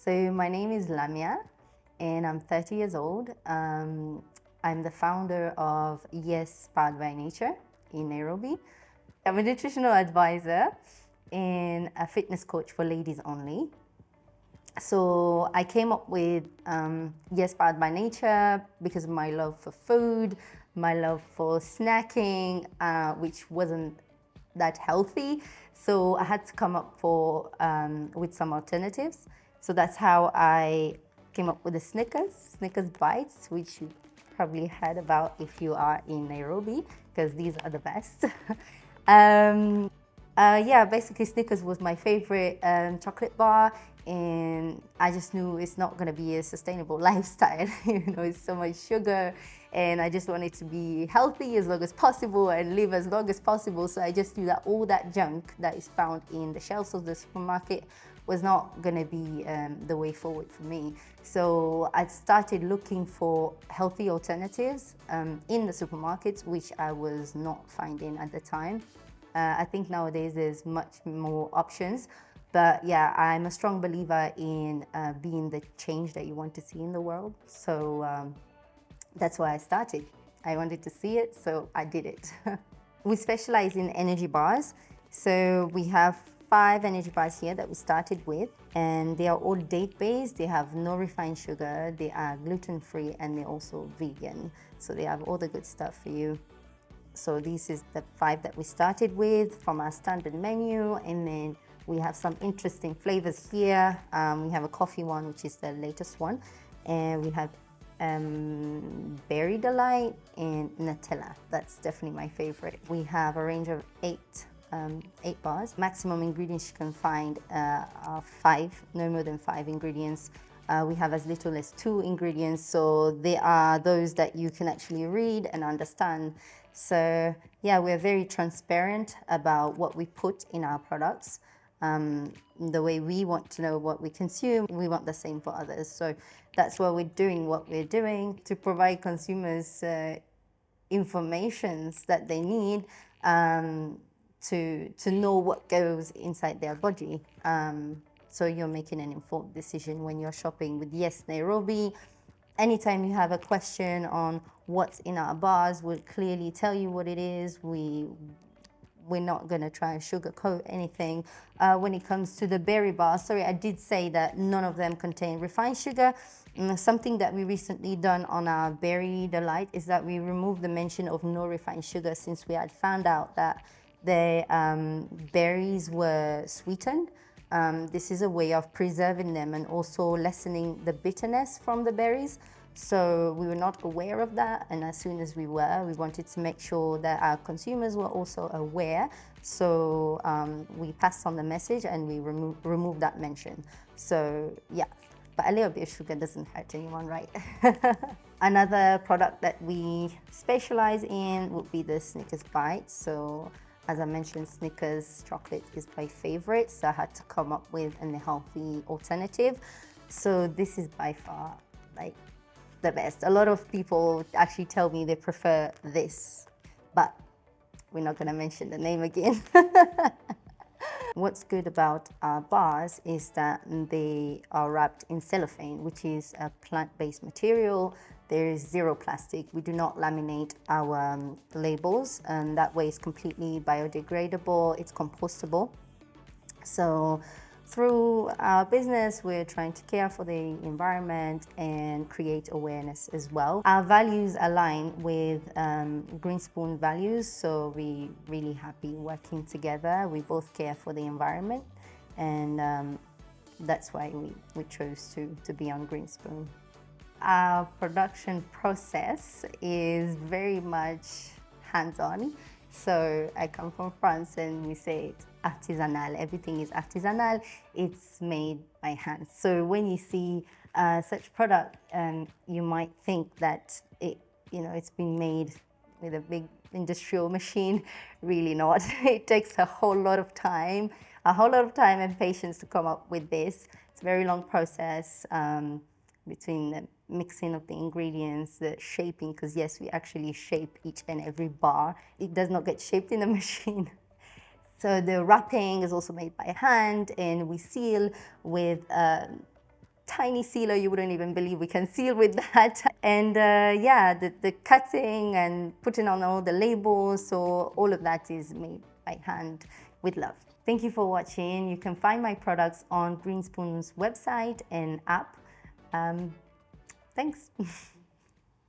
So my name is Lamya and I'm 30 years old. I'm the founder of Yes by Nature in Nairobi. I'm a nutritional advisor and a fitness coach for ladies only. So I came up with Yes by Nature because of my love for food, my love for snacking, which wasn't that healthy. So I had to come up with some alternatives. So that's how I came up with the Snickers bites, which you probably heard about if you are in Nairobi, because these are the best. um, yeah, basically Snickers was my favorite chocolate bar, and I just knew it's not going to be a sustainable lifestyle. It's so much sugar, and I just wanted to be healthy as long as possible and live as long as possible. So I just knew that all that junk that is found in the shelves of the supermarket was not going to be the way forward for me. So I started looking for healthy alternatives in the supermarkets, which I was not finding at the time. I think nowadays there's much more options, but yeah, I'm a strong believer in being the change that you want to see in the world. So that's why I started. I wanted to see it, so I did it. We specialize in energy bars. So we have 5 energy bars here that we started with, and they are all date-based. They have no refined sugar, they are gluten-free, and they're also vegan. So they have all the good stuff for you. So this is the 5 that we started with from our standard menu, and then we have some interesting flavors here. We have a coffee one, which is the latest one, and we have Berry Delight and Nutella. That's definitely my favorite. We have a range of 8 bars. Maximum ingredients you can find are 5, no more than 5 ingredients. We have as little as 2 ingredients, so they are those that you can actually read and understand. So yeah, we're very transparent about what we put in our products. The way we want to know what we consume, we want the same for others. So that's why we're doing what we're doing, to provide consumers informations that they need to know what goes inside their body. So you're making an informed decision when you're shopping with Yes Nairobi. Anytime you have a question on what's in our bars, we'll clearly tell you what it is. We're not going to try and sugarcoat anything. When it comes to the berry bars, sorry, I did say that none of them contain refined sugar. Something that we recently done on our Berry Delight is that we removed the mention of no refined sugar, since we had found out that the berries were sweetened. This is a way of preserving them and also lessening the bitterness from the berries. So we were not aware of that, and as soon as we wanted to make sure that our consumers were also aware. So we passed on the message and we removed that mention. So yeah, but a little bit of sugar doesn't hurt anyone, right? Another product that we specialize in would be the Snickers bites. So as I mentioned, Snickers chocolate is my favorite, so I had to come up with a healthy alternative. So this is by far like the best. A lot of people actually tell me they prefer this, but we're not going to mention the name again. What's good about our bars is that they are wrapped in cellophane, which is a plant-based material. There is 0 plastic. We do not laminate our labels, and that way it's completely biodegradable, it's compostable. So through our business, we're trying to care for the environment and create awareness as well. Our values align with Green Spoon values, so we're really happy working together. We both care for the environment, and that's why we chose to be on Green Spoon. Our production process is very much hands-on. So I come from France, and we say it's artisanal. Everything is artisanal. It's made by hand. So when you see such product, you might think that it's been made with a big industrial machine. Really not. It takes a whole lot of time and patience to come up with this. It's a very long process between the mixing of the ingredients, the shaping, because yes, we actually shape each and every bar. It does not get shaped in the machine. So the wrapping is also made by hand, and we seal with tiny sealer you wouldn't even believe we can seal with that. And yeah, the cutting and putting on all the labels, so all of that is made by hand with love. Thank you for watching. You can find my products on Green Spoon's website and app. Thanks.